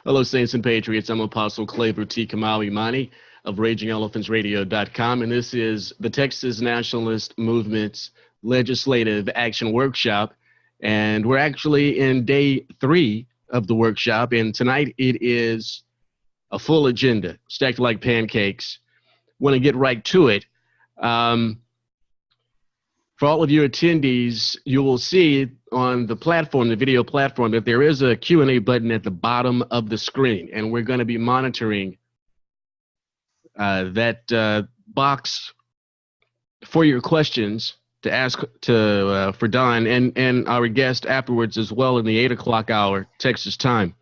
Hello, Saints and Patriots. I'm Apostle Claver T. Kamau Imani of RagingElephantsRadio.com, and this is the Texas Nationalist Movement's Legislative Action Workshop. And we're actually in day 3 of the workshop, and tonight it is a full agenda, stacked like pancakes. Want to get right to it. For all of you attendees, you will see on the platform, the video platform, that there is a Q&A button at the bottom of the screen, and we're going to be monitoring that box for your questions to ask for Don and our guest afterwards as well in the 8 o'clock hour Texas time.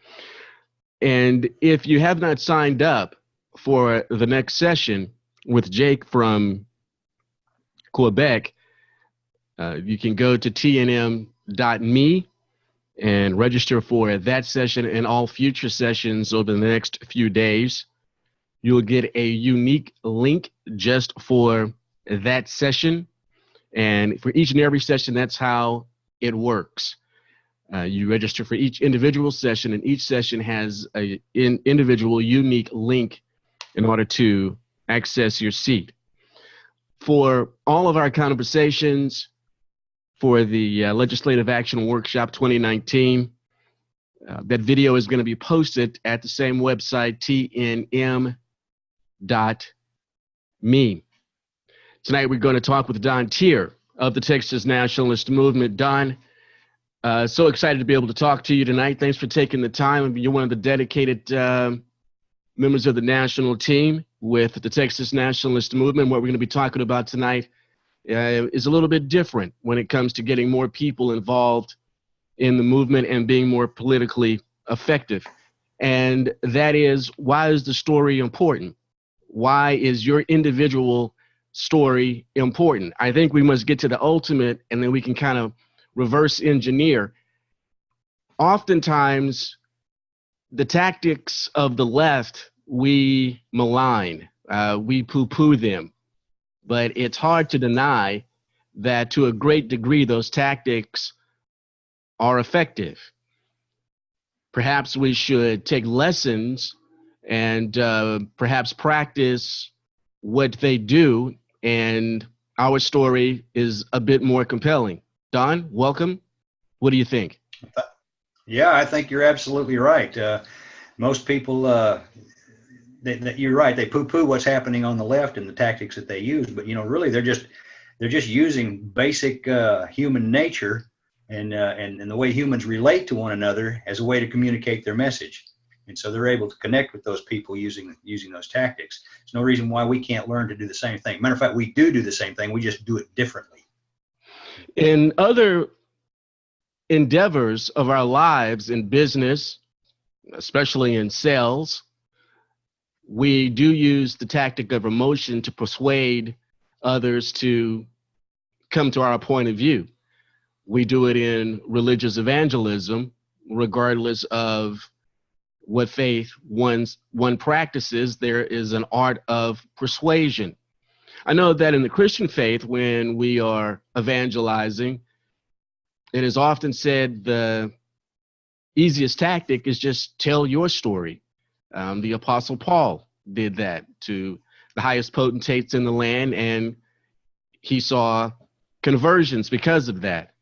And if you have not signed up for the next session with Jake from Quebec, you can go to tnm.me and register for that session and all future sessions over the next few days. You'll get a unique link just for that session. And for each and every session, that's how it works. You register for each individual session, and each session has an individual unique link in order to access your seat. For all of our conversations, for the Legislative Action Workshop 2019. That video is going to be posted at the same website, tnm.me. Tonight we're going to talk with Don Teer of the Texas Nationalist Movement. Don, so excited to be able to talk to you tonight. Thanks for taking the time. You're one of the dedicated members of the national team with the Texas Nationalist Movement. What we're going to be talking about tonight is a little bit different when it comes to getting more people involved in the movement and being more politically effective. And that is, why is the story important? Why is your individual story important? I think we must get to the ultimate, and then we can kind of reverse engineer. Oftentimes, the tactics of the left, we malign, we poo-poo them. But it's hard to deny that to a great degree those tactics are effective. Perhaps we should take lessons and perhaps practice what they do, and our story is a bit more compelling. Don, welcome. What do you think? Yeah, I think you're absolutely right. Most people you're right. They poo-poo what's happening on the left and the tactics that they use, but really they're just using basic human nature and the way humans relate to one another as a way to communicate their message. And so they're able to connect with those people using those tactics. There's no reason why we can't learn to do the same thing. Matter of fact, we do the same thing. We just do it differently. In other endeavors of our lives in business, especially in sales, we do use the tactic of emotion to persuade others to come to our point of view. We do it in religious evangelism, regardless of what faith one practices. There is an art of persuasion. I know that in the Christian faith, when we are evangelizing, it is often said the easiest tactic is just tell your story. The Apostle Paul did that to the highest potentates in the land, and he saw conversions because of that.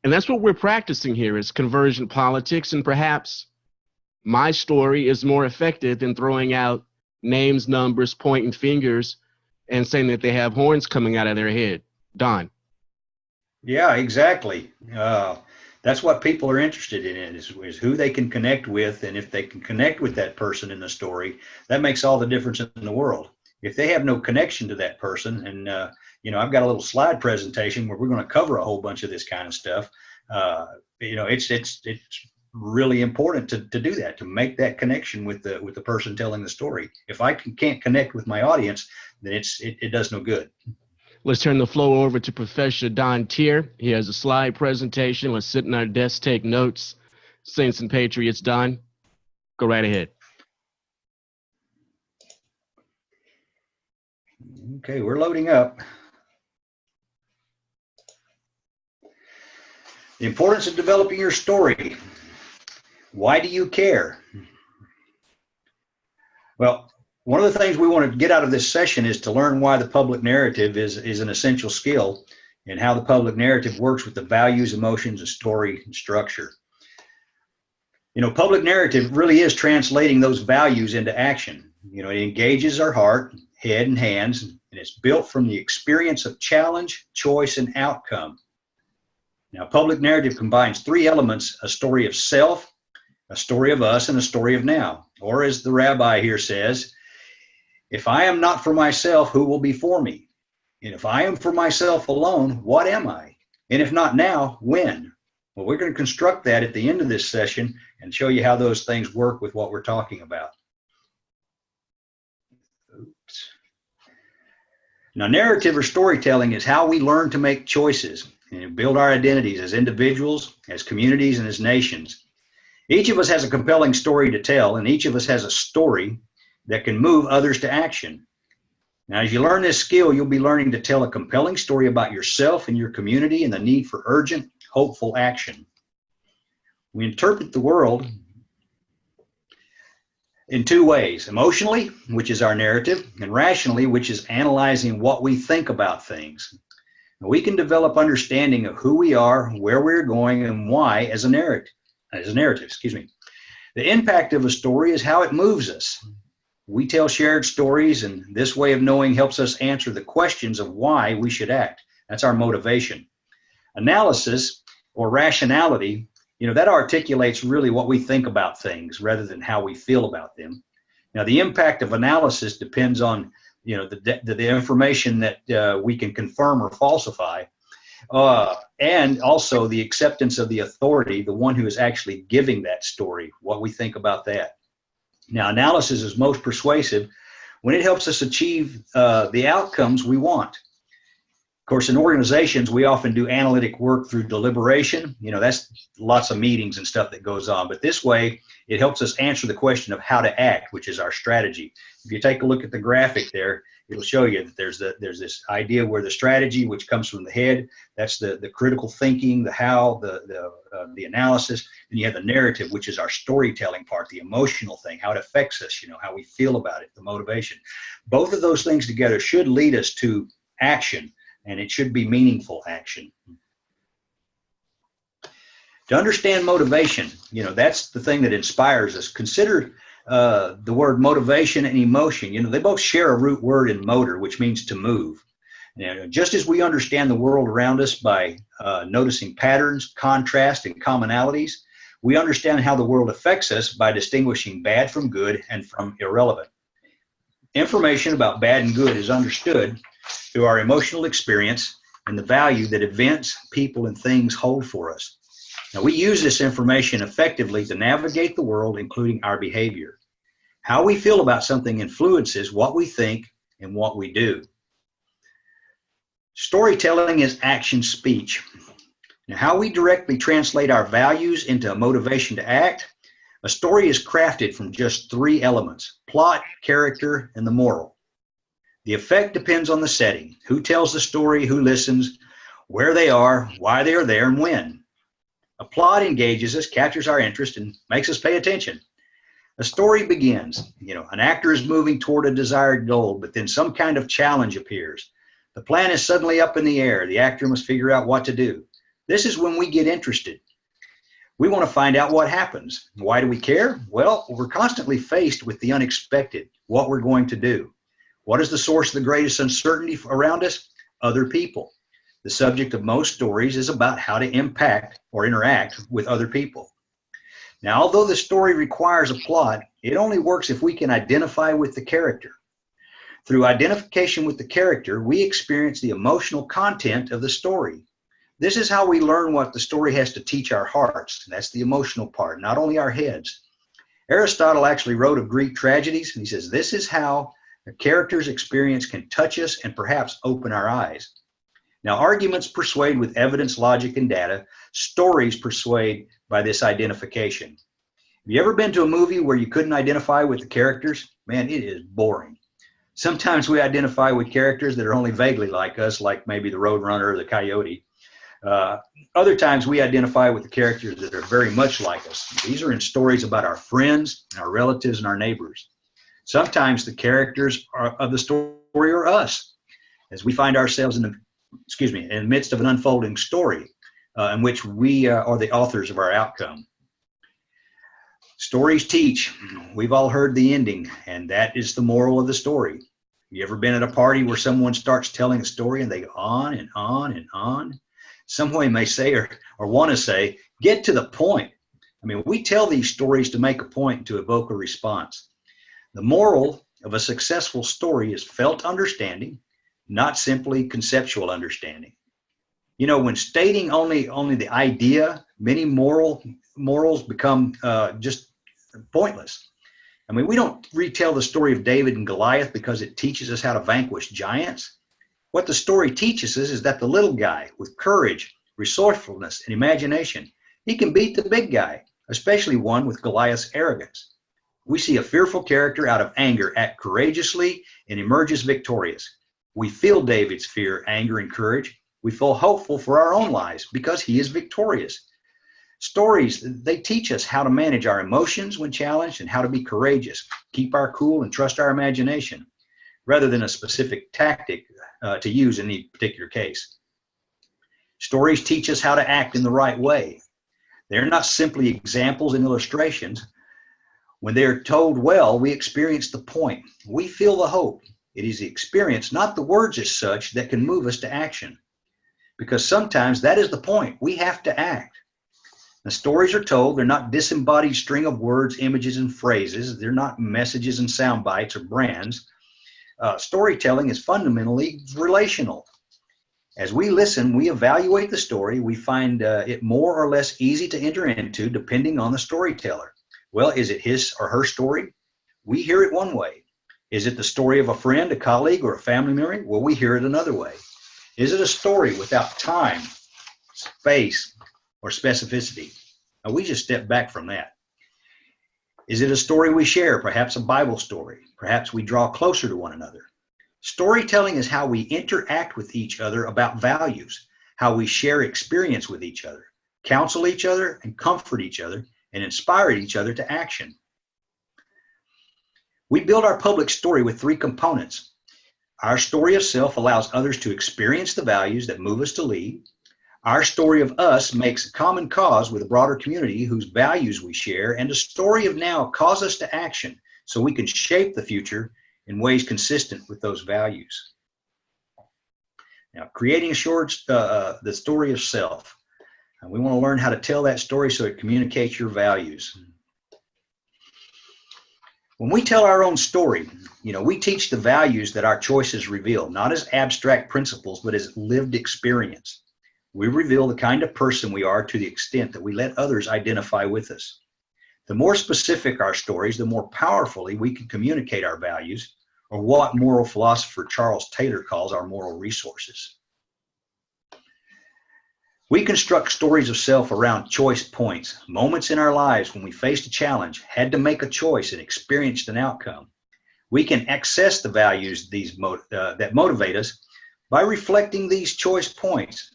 And that's what we're practicing here, is conversion politics, and perhaps my story is more effective than throwing out names, numbers, pointing fingers, and saying that they have horns coming out of their head. Don. Yeah, exactly. That's what people are interested in, is who they can connect with. And if they can connect with that person in the story, that makes all the difference in the world. If they have no connection to that person, and I've got a little slide presentation where we're going to cover a whole bunch of this kind of stuff. It's really important to do that, to make that connection with the person telling the story. If I can't connect with my audience, then it does no good. Let's turn the floor over to Professor Don Teer. He has a slide presentation. Let's sit in our desk, take notes. Saints and Patriots, Don, go right ahead. Okay, we're loading up. The importance of developing your story. Why do you care? Well, one of the things we want to get out of this session is to learn why the public narrative is an essential skill and how the public narrative works with the values, emotions, and story and structure. You know, public narrative really is translating those values into action. You know, it engages our heart, head, and hands, and it's built from the experience of challenge, choice, and outcome. Now, public narrative combines three elements: a story of self, a story of us, and a story of now. Or as the rabbi here says, if I am not for myself, who will be for me? And if I am for myself alone, what am I? And if not now, when? Well, we're going to construct that at the end of this session and show you how those things work with what we're talking about. Oops. Now, narrative or storytelling is how we learn to make choices and build our identities as individuals, as communities, and as nations. Each of us has a compelling story to tell, and each of us has a story that can move others to action. Now, as you learn this skill, you'll be learning to tell a compelling story about yourself and your community and the need for urgent, hopeful action. We interpret the world in two ways: emotionally, which is our narrative, and rationally, which is analyzing what we think about things. Now, we can develop understanding of who we are, where we're going, and why as a narrative. The impact of a story is how it moves us. We tell shared stories, and this way of knowing helps us answer the questions of why we should act. That's our motivation. Analysis or rationality, that articulates really what we think about things rather than how we feel about them. Now, the impact of analysis depends on, the information that we can confirm or falsify, and also the acceptance of the authority, the one who is actually giving that story, what we think about that. Now, analysis is most persuasive when it helps us achieve the outcomes we want. Of course, in organizations, we often do analytic work through deliberation. That's lots of meetings and stuff that goes on. But this way, it helps us answer the question of how to act, which is our strategy. If you take a look at the graphic there, it'll show you that there's this idea where the strategy, which comes from the head, that's the critical thinking, the how, the analysis. Then you have the narrative, which is our storytelling part, the emotional thing, how it affects us, how we feel about it, the motivation. Both of those things together should lead us to action, and it should be meaningful action. To understand motivation, that's the thing that inspires us. Consider the word motivation and emotion. They both share a root word in motor, which means to move. Just as we understand the world around us by noticing patterns, contrast, and commonalities, we understand how the world affects us by distinguishing bad from good and from irrelevant. Information about bad and good is understood through our emotional experience and the value that events, people, and things hold for us. Now, we use this information effectively to navigate the world, including our behavior. How we feel about something influences what we think and what we do. Storytelling is action speech. Now, how we directly translate our values into a motivation to act. A story is crafted from just three elements: plot, character, and the moral. The effect depends on the setting: who tells the story, who listens, where they are, why they are there, and when. A plot engages us, captures our interest, and makes us pay attention. A story begins. An actor is moving toward a desired goal, but then some kind of challenge appears. The plan is suddenly up in the air. The actor must figure out what to do. This is when we get interested. We want to find out what happens. Why do we care? Well, we're constantly faced with the unexpected, what we're going to do. What is the source of the greatest uncertainty around us? Other people. The subject of most stories is about how to impact or interact with other people. Now, although the story requires a plot, it only works if we can identify with the character. Through identification with the character, we experience the emotional content of the story. This is how we learn what the story has to teach our hearts. That's the emotional part, not only our heads. Aristotle actually wrote of Greek tragedies, and he says, this is how a character's experience can touch us and perhaps open our eyes. Now, arguments persuade with evidence, logic, and data. Stories persuade by this identification. Have you ever been to a movie where you couldn't identify with the characters? Man, it is boring. Sometimes we identify with characters that are only vaguely like us, like maybe the Roadrunner or the Coyote. Other times we identify with the characters that are very much like us. These are in stories about our friends, our relatives, and our neighbors. Sometimes the characters of the story are us, as we find ourselves in the midst of an unfolding story in which we are the authors of our outcome. Stories teach. We've all heard the ending, and that is the moral of the story. You ever been at a party where someone starts telling a story and they go on and on and on? Someone may say or want to say, get to the point. I mean, we tell these stories to make a point and to evoke a response. The moral of a successful story is felt understanding, not simply conceptual understanding. You know, when stating only the idea, many morals become just pointless. I mean, we don't retell the story of David and Goliath because it teaches us how to vanquish giants. What the story teaches us is that the little guy with courage, resourcefulness, and imagination, he can beat the big guy, especially one with Goliath's arrogance. We see a fearful character out of anger act courageously and emerges victorious. We feel David's fear, anger, and courage. We feel hopeful for our own lives because he is victorious. Stories, they teach us how to manage our emotions when challenged and how to be courageous, keep our cool, and trust our imagination, rather than a specific tactic to use in any particular case. Stories teach us how to act in the right way. They're not simply examples and illustrations. When they're told well, we experience the point. We feel the hope. It is the experience, not the words as such, that can move us to action. Because sometimes that is the point. We have to act. The stories are told. They're not disembodied string of words, images, and phrases. They're not messages and sound bites or brands. Storytelling is fundamentally relational. As we listen, we evaluate the story. We find it more or less easy to enter into depending on the storyteller. Well, is it his or her story? We hear it one way. Is it the story of a friend, a colleague, or a family member? Well, we hear it another way. Is it a story without time, space, or specificity? Now, we just step back from that. Is it a story we share, perhaps a Bible story? Perhaps we draw closer to one another. Storytelling is how we interact with each other about values, how we share experience with each other, counsel each other, and comfort each other, and inspire each other to action. We build our public story with three components. Our story of self allows others to experience the values that move us to lead. Our story of us makes a common cause with a broader community whose values we share, and a story of now calls us to action so we can shape the future in ways consistent with those values. Now, creating the story of self. We want to learn how to tell that story so it communicates your values. When we tell our own story, we teach the values that our choices reveal, not as abstract principles, but as lived experience. We reveal the kind of person we are to the extent that we let others identify with us. The more specific our stories, the more powerfully we can communicate our values, or what moral philosopher Charles Taylor calls our moral resources. We construct stories of self around choice points, moments in our lives when we faced a challenge, had to make a choice, and experienced an outcome. We can access the values that motivate us by reflecting these choice points,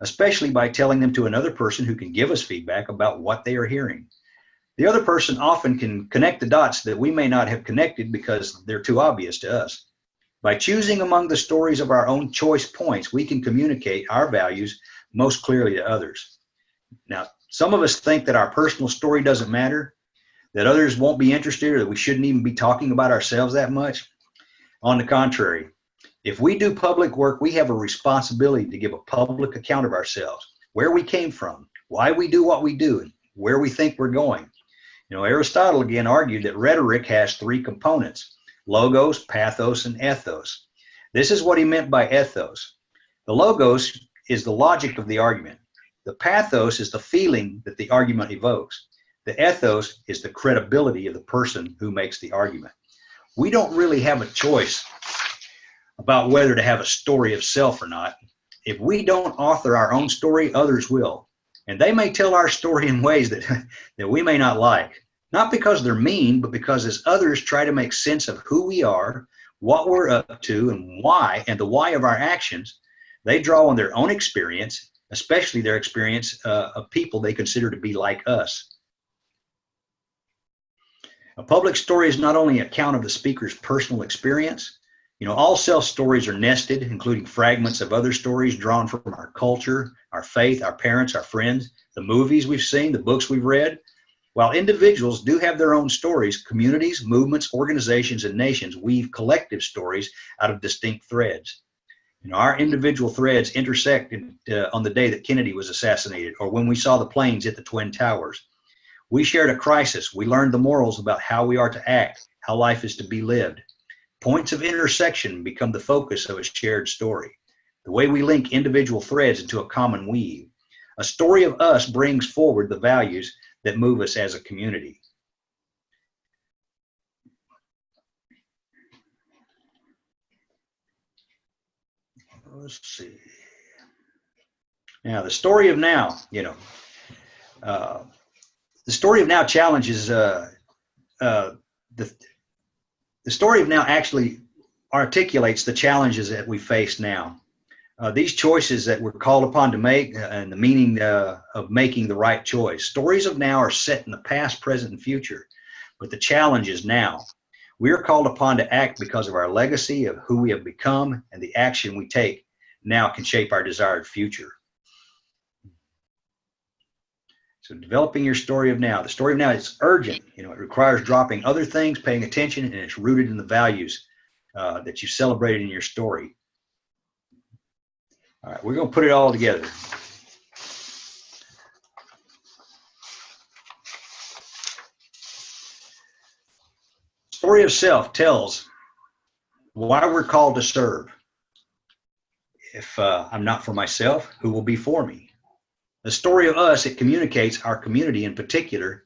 especially by telling them to another person who can give us feedback about what they are hearing. The other person often can connect the dots that we may not have connected because they're too obvious to us. By choosing among the stories of our own choice points, we can communicate our values most clearly to others. Now, some of us think that our personal story doesn't matter, that others won't be interested, or that we shouldn't even be talking about ourselves that much. On the contrary, if we do public work, we have a responsibility to give a public account of ourselves, where we came from, why we do what we do, and where we think we're going. Aristotle again argued that rhetoric has three components: logos, pathos, and ethos. This is what he meant by ethos. The logos is the logic of the argument. The pathos is the feeling that the argument evokes. The ethos is the credibility of the person who makes the argument. We don't really have a choice about whether to have a story of self or not. If we don't author our own story, others will. And they may tell our story in ways that we may not like. Not because they're mean, but because as others try to make sense of who we are, what we're up to, and why, and the why of our actions, they draw on their own experience, especially their experience of people they consider to be like us. A public story is not only an account of the speaker's personal experience. All self stories are nested, including fragments of other stories drawn from our culture, our faith, our parents, our friends, the movies we've seen, the books we've read. While individuals do have their own stories, communities, movements, organizations, and nations weave collective stories out of distinct threads. Our individual threads intersected on the day that Kennedy was assassinated, or when we saw the planes hit the Twin Towers. We shared a crisis. We learned the morals about how we are to act, how life is to be lived. Points of intersection become the focus of a shared story. The way we link individual threads into a common weave. A story of us brings forward the values that move us as a community. Let's see. Now, the story of now, the story of now challenges, the story of now actually articulates the challenges that we face now. These choices that we're called upon to make and the meaning of making the right choice. Stories of now are set in the past, present, and future, but the challenge is now. We are called upon to act because of our legacy of who we have become, and the action we take now can shape our desired future. So developing your story of now. The story of now is urgent. It requires dropping other things, paying attention, and it's rooted in the values that you celebrated in your story. All right, we're going to put it all together. Story of self tells why we're called to serve. If I'm not for myself, who will be for me? The story of us, it communicates our community in particular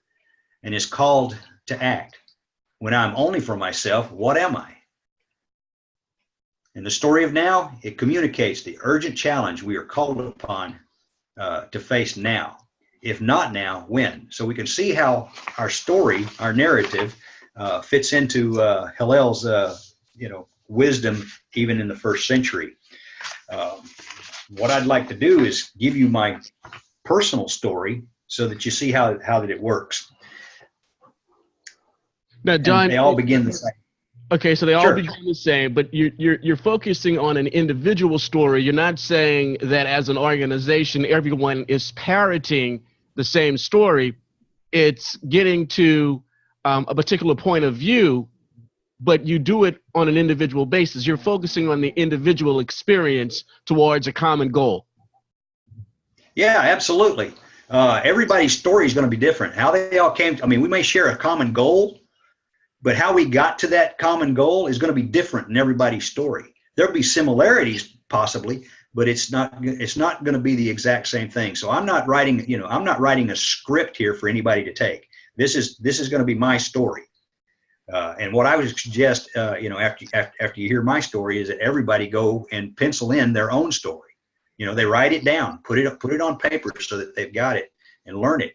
and is called to act. When I'm only for myself, what am I? And the story of now, it communicates the urgent challenge we are called upon to face now. If not now, when? So we can see how our story, our narrative, fits into Hillel's, wisdom even in the first century. What I'd like to do is give you my personal story so that you see how that it works. Now, Don, and they all begin the same. Okay, so they all Sure. begin the same, but you're focusing on an individual story. You're not saying that as an organization, everyone is parroting the same story. It's getting to a particular point of view, but you do it on an individual basis. You're focusing on the individual experience towards a common goal. Yeah, absolutely. Everybody's story is going to be different. How they all came to, we may share a common goal, but how we got to that common goal is going to be different in everybody's story. There'll be similarities possibly, but it's not going to be the exact same thing. So I'm not writing a script here for anybody to take. This is going to be my story. And what I would suggest, after you hear my story, is that everybody go and pencil in their own story. They write it down, put it on paper so that they've got it and learn it.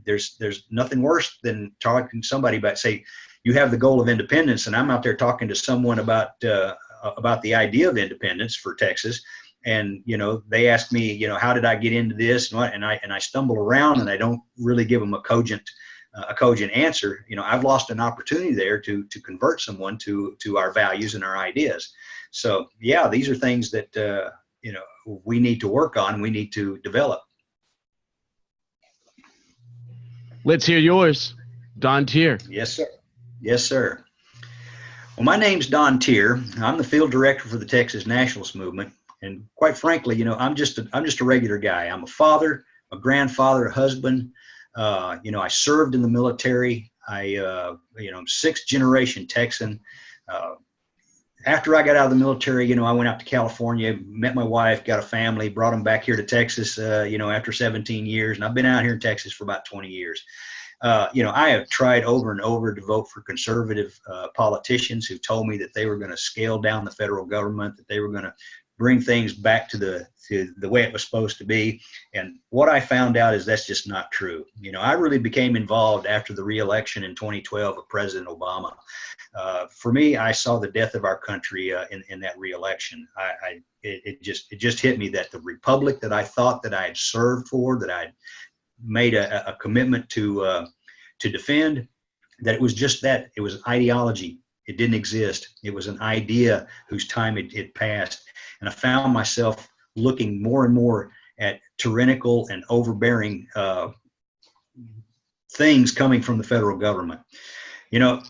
There's nothing worse than talking to somebody about, say, you have the goal of independence, and I'm out there talking to someone about the idea of independence for Texas, and they ask me, how did I get into this, and I stumble around and I don't really give them a cogent answer. I've lost an opportunity there to convert someone to our values and our ideas. So yeah, these are things that we need to work on. We need to develop. Let's hear yours, Don Teer. Yes, sir. Yes, sir. Well, my name's Don Teer. I'm the field director for the Texas Nationalist Movement, and quite frankly, I'm just a regular guy. I'm a father, a grandfather, a husband. I served in the military. I'm sixth generation Texan. After I got out of the military, I went out to California, met my wife, got a family, brought them back here to Texas, after 17 years. And I've been out here in Texas for about 20 years. I have tried over and over to vote for conservative politicians who told me that they were going to scale down the federal government, that they were going to bring things back to the way it was supposed to be. And what I found out is that's just not true. I really became involved after the re-election in 2012 of President Obama. For me, I saw the death of our country in that re-election. It just hit me that the republic that I thought that I had served for, that I'd made a commitment to defend, that it was just that. It was ideology. It didn't exist. It was an idea whose time it passed. And I found myself looking more and more at tyrannical and overbearing things coming from the federal government. You know,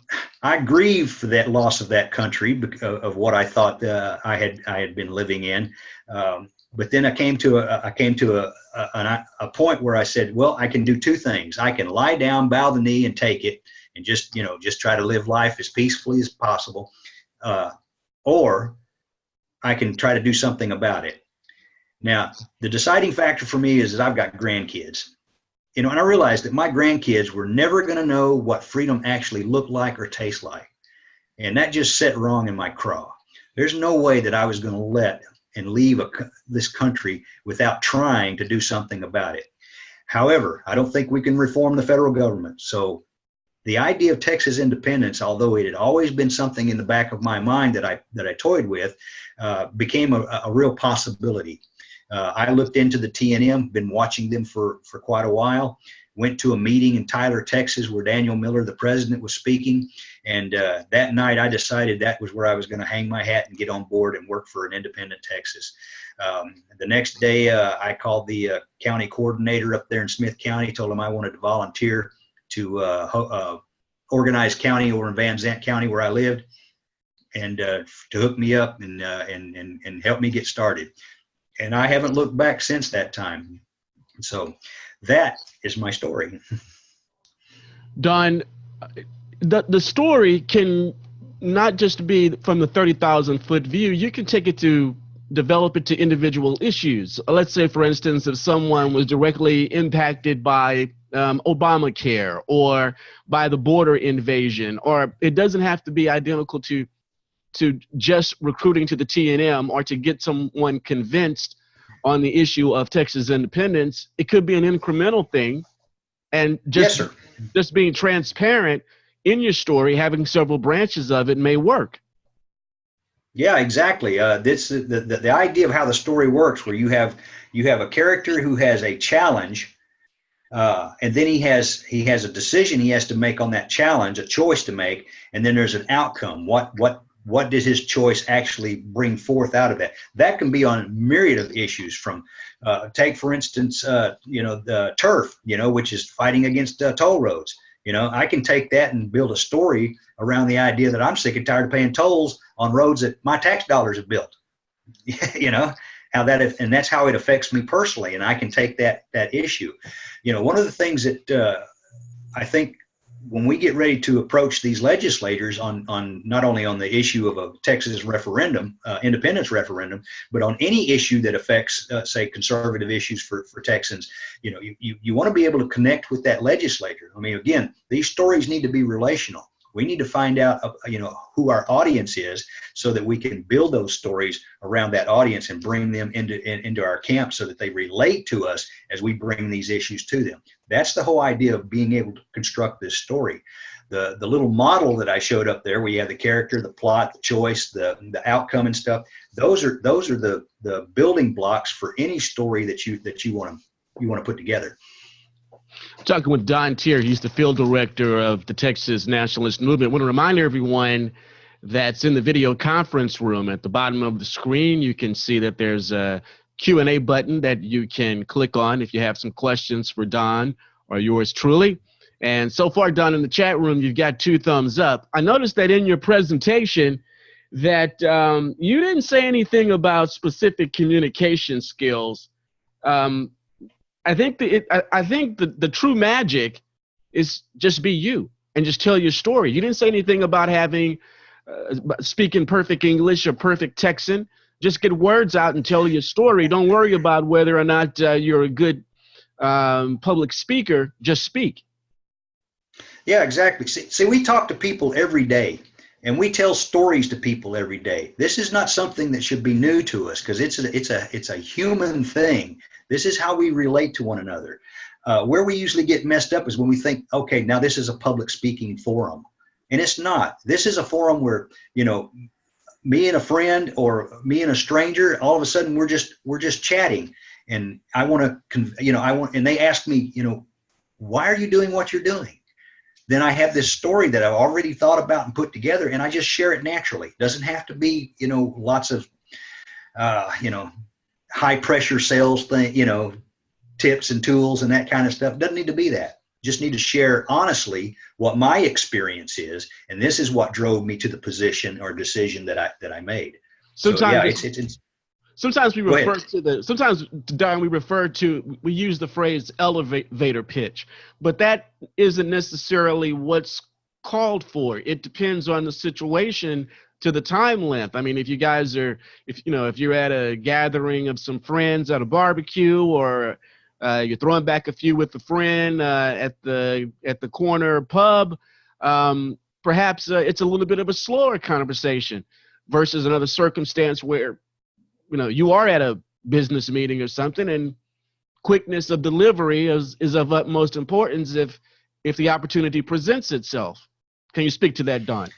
I grieve for that loss of that country, of what I thought I had been living in. But then I came to a point where I said, well, I can do two things. I can lie down, bow the knee, and take it, and just try to live life as peacefully as possible, or I can try to do something about it. Now, the deciding factor for me is that I've got grandkids. And I realized that my grandkids were never going to know what freedom actually looked like or tastes like. And that just set wrong in my craw. There's no way that I was going to let and leave this country without trying to do something about it. However, I don't think we can reform the federal government. So the idea of Texas independence, although it had always been something in the back of my mind that I toyed with, became a real possibility. I looked into the TNM, been watching them for quite a while, went to a meeting in Tyler, Texas, where Daniel Miller, the president, was speaking. And that night I decided that was where I was going to hang my hat and get on board and work for an independent Texas. The next day I called the county coordinator up there in Smith County, told him I wanted to volunteer to organize county over in Van Zant County where I lived, and to hook me up and help me get started. And I haven't looked back since that time. So that is my story. Don, the story can not just be from the 30,000 foot view. You can take it to develop it to individual issues. Let's say, for instance, if someone was directly impacted by Obamacare or by the border invasion, or it doesn't have to be identical to just recruiting to the TNM or to get someone convinced on the issue of Texas independence. It could be an incremental thing, and just being transparent in your story, having several branches of it may work. Yeah, exactly. The idea of how the story works, where you have a character who has a challenge, and then he has a decision he has to make on that challenge, a choice to make, and then there's an outcome. What does his choice actually bring forth out of that? That can be on a myriad of issues. From take, for instance, the turf, which is fighting against toll roads. I can take that and build a story around the idea that I'm sick and tired of paying tolls on roads that my tax dollars have built. How that, and that's how it affects me personally, and I can take that issue. One of the things that I think, when we get ready to approach these legislators on not only on the issue of a Texas referendum, independence referendum, but on any issue that affects, say, conservative issues for Texans, you want to be able to connect with that legislator. I mean, again, these stories need to be relational. We need to find out, who our audience is, so that we can build those stories around that audience and bring them into our camp, so that they relate to us as we bring these issues to them. That's the whole idea of being able to construct this story. The little model that I showed up there, where you have the character, the plot, the choice, the outcome and stuff. Those are the building blocks for any story that you want to put together. Talking with Don Teer, he's the field director of the Texas Nationalist Movement. I want to remind everyone that's in the video conference room. At the bottom of the screen, you can see that there's a Q&A button that you can click on if you have some questions for Don or yours truly. And so far, Don, in the chat room, you've got 2 thumbs up. I noticed that in your presentation that you didn't say anything about specific communication skills. I think the true magic is just be you and just tell your story. You didn't say anything about having speaking perfect English or perfect Texan. Just get words out and tell your story. Don't worry about whether or not you're a good public speaker. Just speak. Yeah, exactly. See, we talk to people every day, and we tell stories to people every day. This is not something that should be new to us, because it's a human thing. This is how we relate to one another. Where we usually get messed up is when we think, okay, now this is a public speaking forum. And it's not. This is a forum where, me and a friend or me and a stranger, all of a sudden we're just chatting. And I want to, and they ask me, why are you doing what you're doing? then I have this story that I've already thought about and put together, and I just share it naturally. It doesn't have to be, lots of, high pressure sales thing, tips and tools and that kind of stuff. It doesn't need to be that. Just need to share honestly what my experience is, and this is what drove me to the position or decision that I made. Sometimes, so yeah, sometimes we refer to sometimes, Don, we use the phrase elevator pitch, but that isn't necessarily what's called for. It depends on the situation to the time length. I mean, if you're at a gathering of some friends at a barbecue, or you're throwing back a few with a friend at the corner pub, perhaps it's a little bit of a slower conversation versus another circumstance where you are at a business meeting or something, and quickness of delivery is of utmost importance if the opportunity presents itself. Can you speak to that, Don?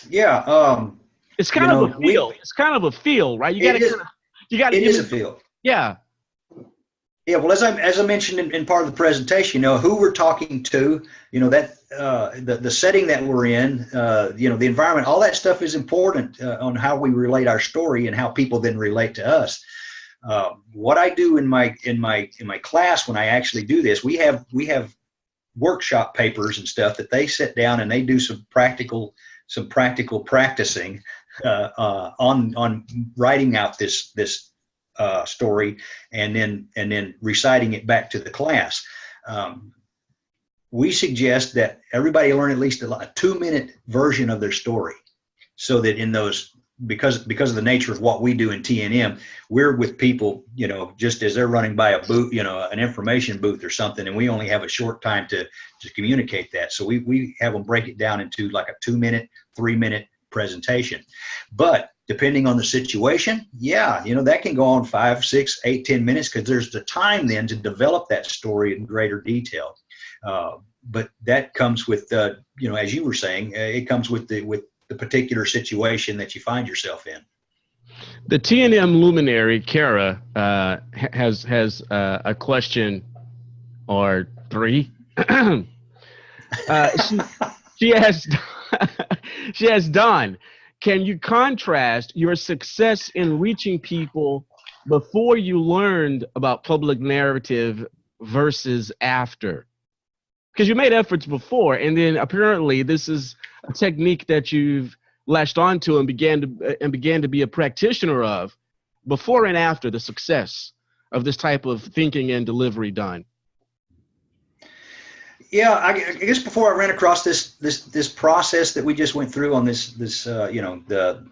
Yeah. It's kind of a feel. It's kind of a feel, right? It is a feel. Yeah. Yeah. Well, as I mentioned in part of the presentation, who we're talking to, that the setting that we're in, the environment, all that stuff is important on how we relate our story and how people then relate to us. What I do in my class when I actually do this, we have workshop papers and stuff that they sit down and they do some practical practicing on writing out this story and then reciting it back to the class. We suggest that everybody learn at least a 2-minute version of their story, so that in those, because of the nature of what we do in TNM, we're with people, just as they're running by a booth, an information booth or something, and we only have a short time to communicate that. So we have them break it down into like a 2-minute, 3-minute presentation. But depending on the situation, that can go on 5, 6, 8, 10 minutes, because there's the time then to develop that story in greater detail. But that comes with, as you were saying, it comes with the particular situation that you find yourself in. The TNM luminary, Kara, has a question or three. She has Don. Can you contrast your success in reaching people before you learned about public narrative versus after? Because you made efforts before, and then apparently this is a technique that you've latched onto and began to be a practitioner of before and after the success of this type of thinking and delivery, Don. Yeah, I guess before I ran across this process that we just went through on this the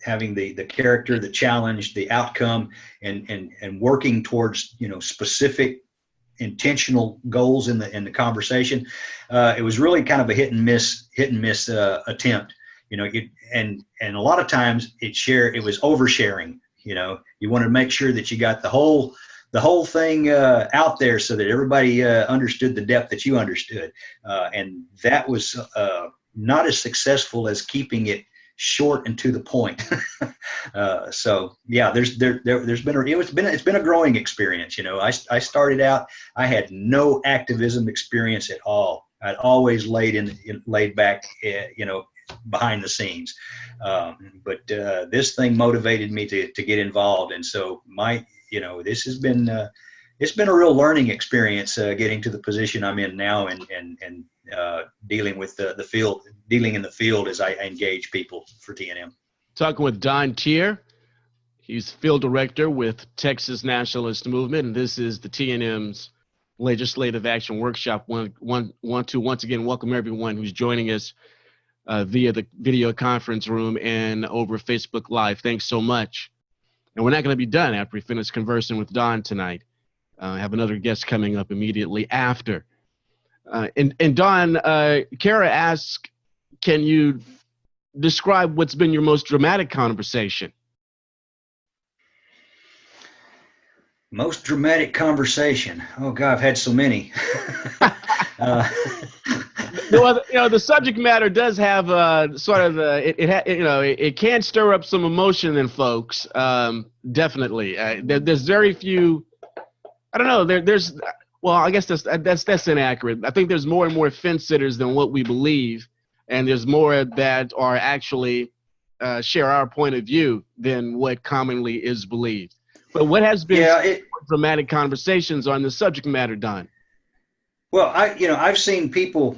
having the character, the challenge, the outcome, and working towards specific intentional goals in the conversation. It was really kind of a hit and miss attempt. And a lot of times it was oversharing. You want to make sure that you got the whole thing out there so that everybody understood the depth that you understood. And that was not as successful as keeping it short and to the point. So yeah, it's been a growing experience. I started out, I had no activism experience at all. I'd always laid back, behind the scenes. But this thing motivated me to get involved. And so this has been, it's been a real learning experience, getting to the position I'm in now and dealing with dealing in the field as I engage people for TNM. Talking with Don Teer. He's field director with Texas Nationalist Movement, and this is the TNM's Legislative Action Workshop. Want to once again welcome everyone who's joining us via the video conference room and over Facebook Live. Thanks so much. And we're not going to be done after we finish conversing with Don tonight. I have another guest coming up immediately after. And Don, Kara asked, can you describe what's been your most dramatic conversation? Most dramatic conversation. Oh God, I've had so many. The subject matter does have it can stir up some emotion in folks. Definitely. There's very few. I don't know. Well, I guess that's inaccurate. I think there's more and more fence sitters than what we believe, and there's more that are actually share our point of view than what commonly is believed. But what has been dramatic conversations on the subject matter, Don? Well, I've seen people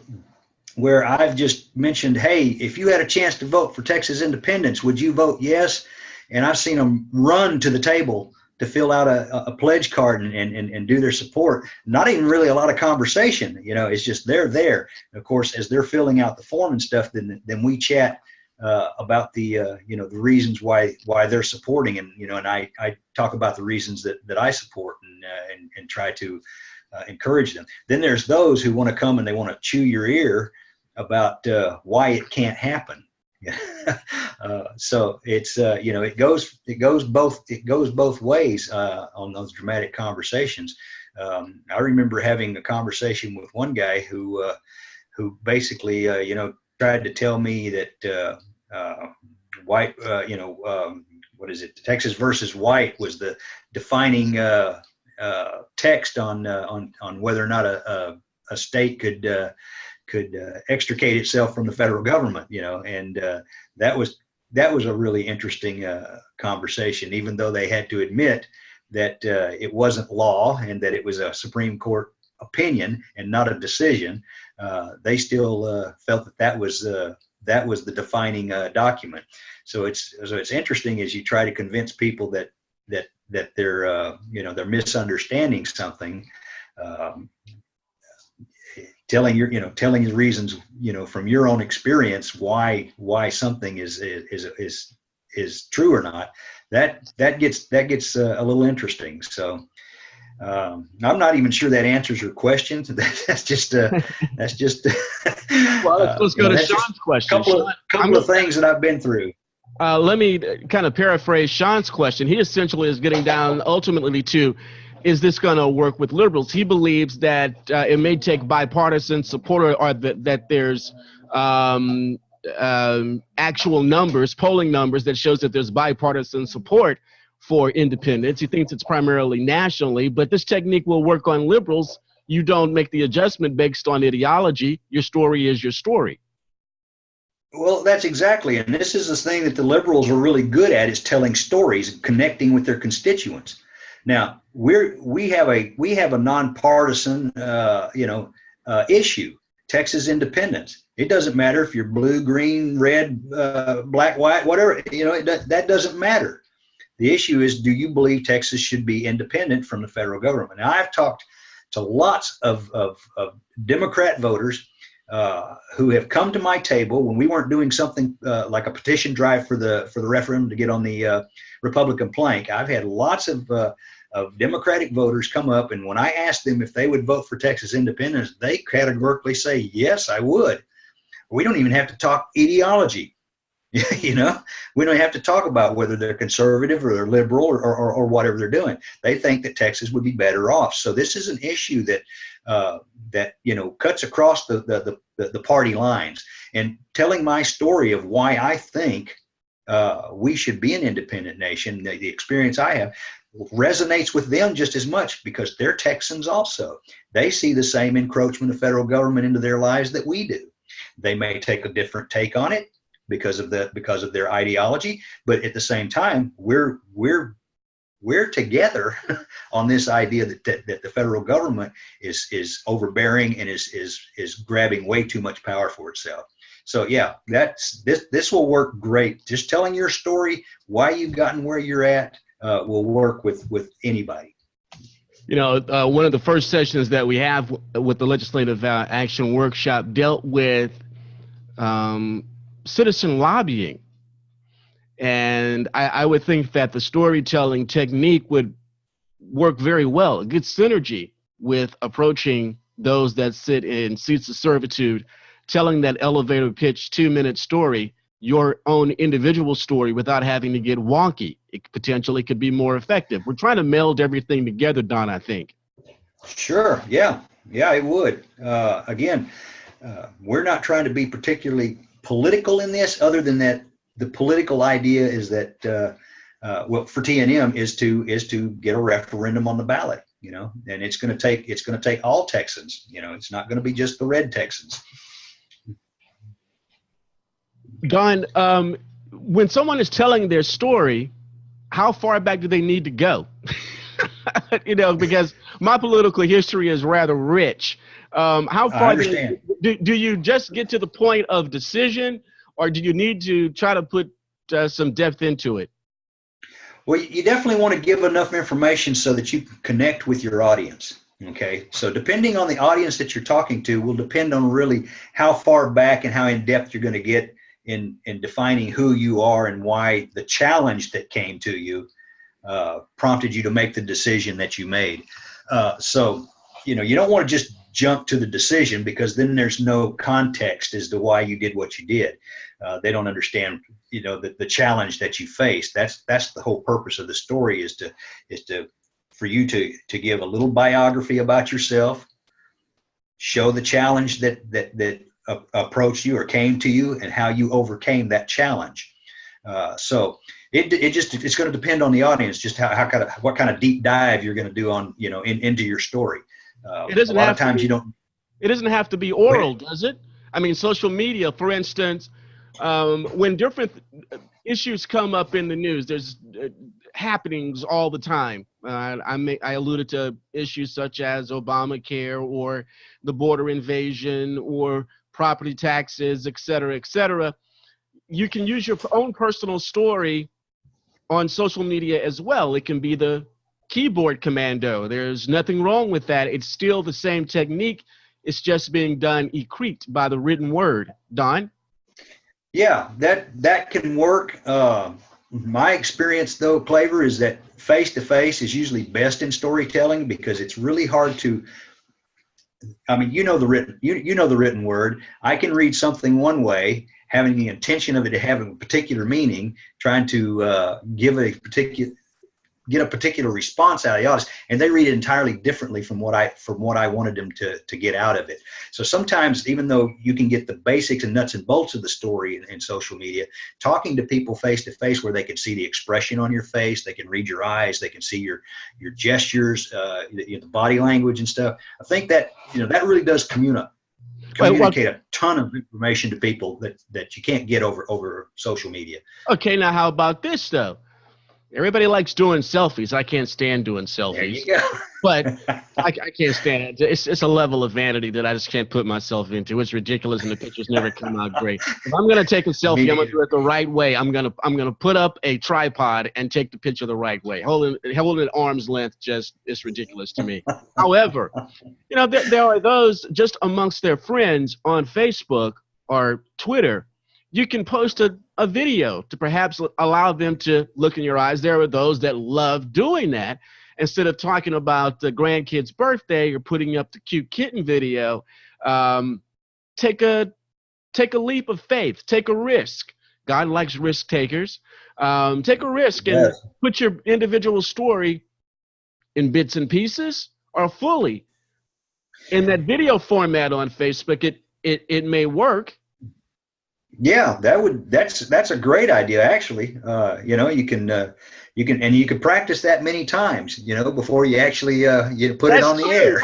where I've just mentioned, hey, if you had a chance to vote for Texas independence, would you vote yes? And I've seen them run to the table to fill out a pledge card and do their support. Not even really a lot of conversation, it's just they're there. And of course, as they're filling out the form and stuff, then we chat about the reasons why they're supporting, and I talk about the reasons that I support and try to encourage them. Then there's those who want to come and they want to chew your ear about why it can't happen. So it's it goes both ways on those dramatic conversations. I remember having a conversation with one guy who basically tried to tell me that white what is it, Texas versus white was the defining text on whether or not a state could extricate itself from the federal government, and that was a really interesting conversation, even though they had to admit that it wasn't law and that it was a Supreme Court opinion and not a decision. They still felt that was the defining document. So it's interesting as you try to convince people that they're they're misunderstanding something. Telling the reasons, from your own experience why something is true or not, that gets a little interesting. So I'm not even sure that answers your question. That's just well, let's go to Sean's question. Couple of things that I've been through. Let me kind of paraphrase Sean's question. He essentially is getting down ultimately to, is this going to work with liberals? He believes that it may take bipartisan support, or that there's actual numbers, polling numbers that shows that there's bipartisan support for independence. He thinks it's primarily nationally, but this technique will work on liberals. You don't make the adjustment based on ideology. Your story is your story. Well, that's exactly, and this is the thing that the liberals are really good at, is telling stories and connecting with their constituents. Now we have a nonpartisan issue, Texas independence. It doesn't matter if you're blue, green, red, black, white, whatever. That doesn't matter. The issue is, do you believe Texas should be independent from the federal government? Now, I've talked to lots of Democrat voters who have come to my table when we weren't doing something like a petition drive for the referendum to get on the Republican plank. I've had lots of Democratic voters come up, and when I asked them if they would vote for Texas independence, they categorically say, yes, I would. We don't even have to talk ideology. We don't have to talk about whether they're conservative or they're liberal or whatever they're doing. They think that Texas would be better off. So this is an issue that cuts across the party lines. And telling my story of why I think we should be an independent nation, the experience I have, resonates with them just as much, because they're Texans also. They see the same encroachment of federal government into their lives that we do. They may take a different take on it because of their ideology, but at the same time, we're together on this idea that the federal government is overbearing and is grabbing way too much power for itself. So yeah, this will work great. Just telling your story, why you've gotten where you're at, will work with anybody. One of the first sessions that we have with the Legislative Action Workshop dealt with citizen lobbying. And I would think that the storytelling technique would work very well, a good synergy with approaching those that sit in seats of servitude, telling that elevator pitch 2-minute story, your own individual story, without having to get wonky. It potentially could be more effective. We're trying to meld everything together, Don, I think. Sure. Yeah, it would. Again, we're not trying to be particularly political in this, other than that the political idea is that, for TNM is to get a referendum on the ballot. and it's going to take all Texans. It's not going to be just the red Texans. Don, when someone is telling their story, how far back do they need to go? Because my political history is rather rich. How far do you just get to the point of decision, or do you need to try to put some depth into it? Well, you definitely want to give enough information so that you can connect with your audience. Okay, so depending on the audience that you're talking to will depend on really how far back and how in depth you're going to get in defining who you are and why the challenge that came to you prompted you to make the decision that you made. So you don't want to just jump to the decision, because then there's no context as to why you did what you did. They don't understand, the challenge that you faced. That's the whole purpose of the story, is for you to give a little biography about yourself, show the challenge that approached you or came to you, and how you overcame that challenge. So it's going to depend on the audience, just what kind of deep dive you're going to do on, into your story. It doesn't have to be oral, does it? I mean, social media, for instance, when different issues come up in the news, there's happenings all the time. I alluded to issues such as Obamacare, or the border invasion, or property taxes, et cetera, et cetera. You can use your own personal story on social media as well. It can be the keyboard commando. There's nothing wrong with that. It's still the same technique. It's just being done écrit by the written word. Don? Yeah, that can work. My experience, though, Claver, is that face-to-face is usually best in storytelling, because it's really hard to, the written word. I can read something one way, having the intention of it having a particular meaning, trying to get a particular response out of the audience, and they read it entirely differently from what I wanted them to get out of it. So sometimes, even though you can get the basics and nuts and bolts of the story in social media, talking to people face to face, where they can see the expression on your face, they can read your eyes, they can see your gestures, the body language and stuff. I think that that really does communicate a ton of information to people that you can't get over social media. Okay, now how about this though? Everybody likes doing selfies. I can't stand doing selfies. There you go. But I can't stand it. It's a level of vanity that I just can't put myself into. It's ridiculous, and the pictures never come out great. If I'm gonna take a selfie, I'm gonna do it the right way. I'm gonna put up a tripod and take the picture the right way. Holding it at arm's length it's ridiculous to me. However, there are those just amongst their friends on Facebook or Twitter. You can post a video to perhaps allow them to look in your eyes. There are those that love doing that. Instead of talking about the grandkid's birthday or putting up the cute kitten video, take a leap of faith, take a risk. God likes risk takers. Take a risk and put your individual story in bits and pieces or fully. In that video format on Facebook, it may work. Yeah, that's a great idea, actually. You can practice that many times, before you actually put it on the air.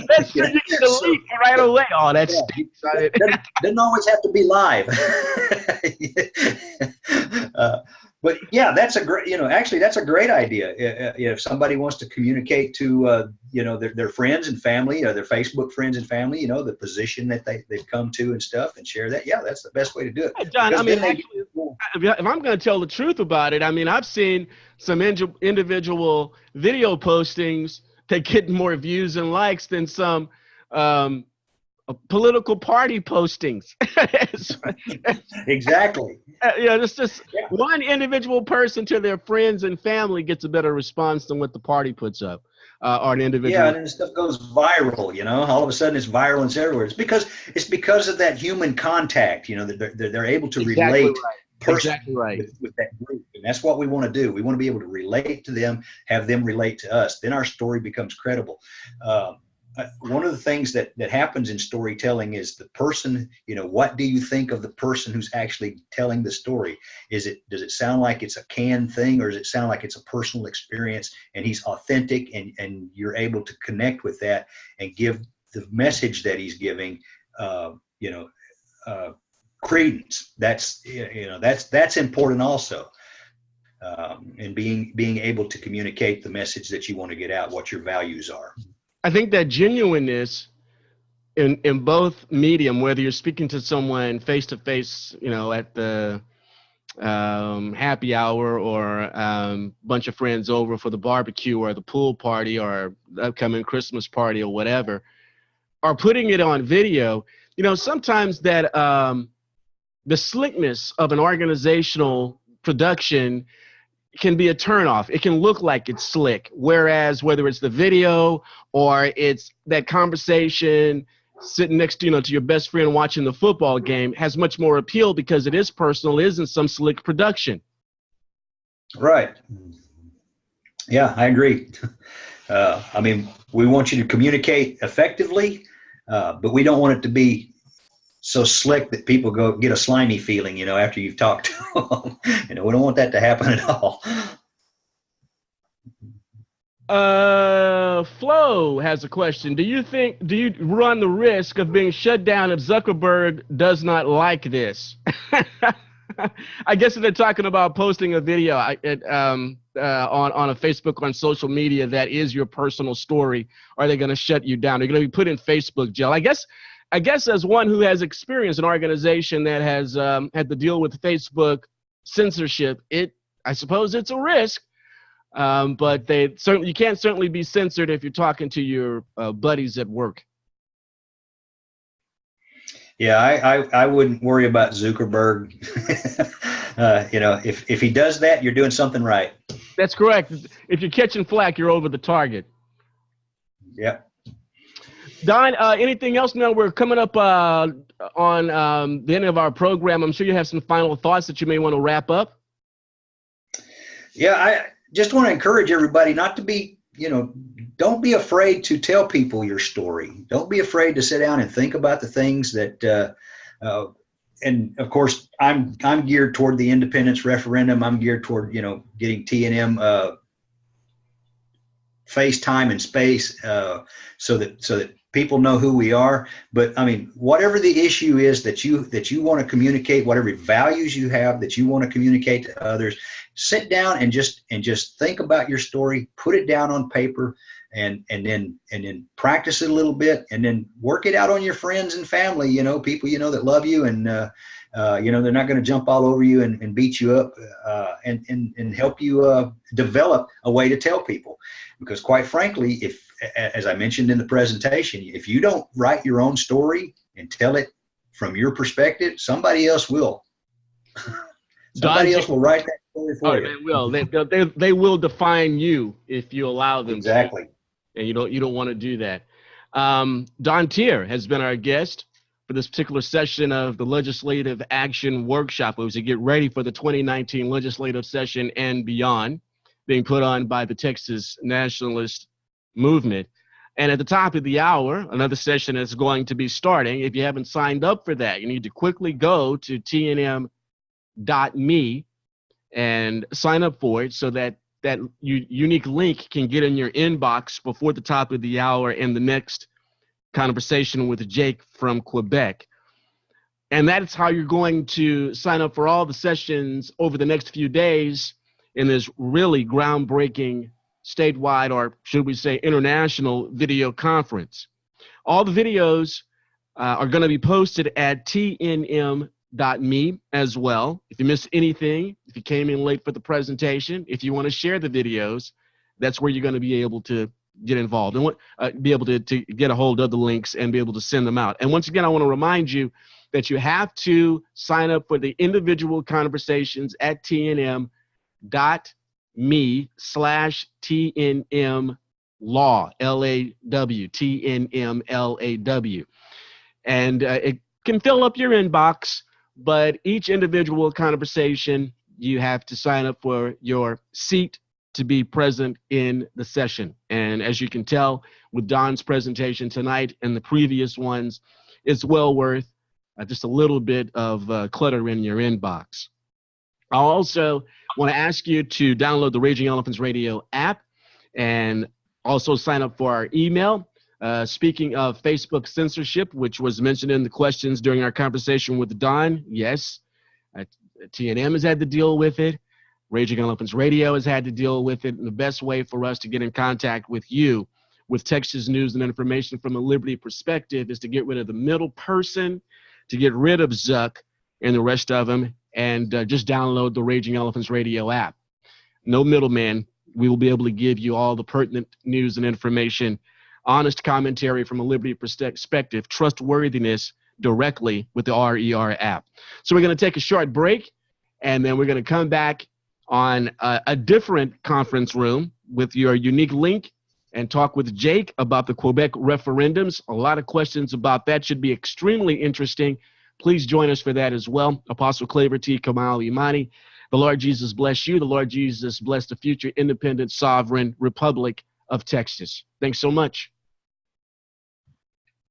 That's true. You get a leap right away. Oh, that's doesn't always have to be live. But yeah, that's a great, that's a great idea. If somebody wants to communicate to, their friends and family, or their Facebook friends and family, the position that they've come to and stuff, and share that. Yeah, that's the best way to do it. John, if I'm going to tell the truth about it, I've seen some individual video postings that get more views and likes than some political party postings. Exactly. It's just one individual person to their friends and family gets a better response than what the party puts up, or an individual. Yeah, and then stuff goes viral. All of a sudden it's viral and it's everywhere. It's because of that human contact. That they're able to relate. Exactly right. With that group, and that's what we want to do. We want to be able to relate to them, have them relate to us. Then our story becomes credible. one of the things that happens in storytelling is the person, what do you think of the person who's actually telling the story? Does it sound like it's a canned thing, or does it sound like it's a personal experience and he's authentic, and you're able to connect with that and give the message that he's giving, credence? That's important also. And being able to communicate the message that you want to get out, what your values are. I think that genuineness in both medium, whether you're speaking to someone face to face, at the happy hour, or bunch of friends over for the barbecue or the pool party or the upcoming Christmas party or whatever, or putting it on video, sometimes that the slickness of an organizational production can be a turnoff. It can look like it's slick, whereas whether it's the video or it's that conversation sitting next to your best friend watching the football game has much more appeal because it is personal, it isn't some slick production. Right. Yeah, I agree. We want you to communicate effectively, but we don't want it to be so slick that people get a slimy feeling, after you've talked to them. We don't want that to happen at all. Flo has a question. Do you run the risk of being shut down if Zuckerberg does not like this? I guess if they're talking about posting a video on a Facebook, on social media, that is your personal story, are they going to shut you down? They're going to be put in Facebook jail. I guess as one who has experienced an organization that has had to deal with Facebook censorship, I suppose it's a risk. But you can't certainly be censored if you're talking to your buddies at work. Yeah, I wouldn't worry about Zuckerberg. If he does that, you're doing something right. That's correct. If you're catching flack, you're over the target. Yep. Don, anything else? Now we're coming up on the end of our program. I'm sure you have some final thoughts that you may want to wrap up. Yeah, I just want to encourage everybody not to be, don't be afraid to tell people your story. Don't be afraid to sit down and think about the things that, and of course, I'm geared toward the independence referendum. I'm geared toward, getting T&M face, time, and space, so that people know who we are. But whatever the issue is that you want to communicate, whatever values you have that you want to communicate to others, sit down and just think about your story, put it down on paper, and then practice it a little bit, and then work it out on your friends and family, people that love you, and they're not going to jump all over you and beat you up, and help you develop a way to tell people. Because quite frankly, if, as I mentioned in the presentation, if you don't write your own story and tell it from your perspective, somebody else will. Somebody else will write that story for you. They will. They will define you if you allow them. Exactly. To. And you don't want to do that. Don Teer has been our guest for this particular session of the Legislative Action Workshop, as we get ready for the 2019 legislative session and beyond, being put on by the Texas Nationalist Movement. And at the top of the hour, another session is going to be starting. If you haven't signed up for that, you need to quickly go to tnm.me and sign up for it, so that unique link can get in your inbox before the top of the hour and the next conversation with Jake from Quebec. And that's how you're going to sign up for all the sessions over the next few days in this really groundbreaking statewide, or should we say international, video conference. All the videos are going to be posted at tnm.me as well. If you missed anything, if you came in late for the presentation, if you want to share the videos, that's where you're going to be able to get involved and be able to get a hold of the links and be able to send them out. And once again, I want to remind you that you have to sign up for the individual conversations at tnm.me/TNM law, LAW, TNM LAW. And it can fill up your inbox, but each individual conversation, you have to sign up for your seat to be present in the session. And as you can tell with Don's presentation tonight and the previous ones, it's well worth just a little bit of clutter in your inbox. I also want to ask you to download the Raging Elephants Radio app and also sign up for our email. Speaking of Facebook censorship, which was mentioned in the questions during our conversation with Don, yes, TNM has had to deal with it. Raging Elephants Radio has had to deal with it. And the best way for us to get in contact with you, with Texas news and information from a liberty perspective, is to get rid of the middle person, to get rid of Zuck and the rest of them, and just download the Raging Elephants Radio app. No middleman. We will be able to give you all the pertinent news and information, honest commentary from a liberty perspective, trustworthiness directly with the RER app. So we're going to take a short break, and then we're going to come back on a different conference room with your unique link and talk with Jake about the Quebec referendums. A lot of questions about that. Should be extremely interesting. Please join us for that as well. Apostle Claver T. Kamal Imani. The Lord Jesus bless you. The Lord Jesus bless the future independent sovereign republic of Texas. Thanks so much.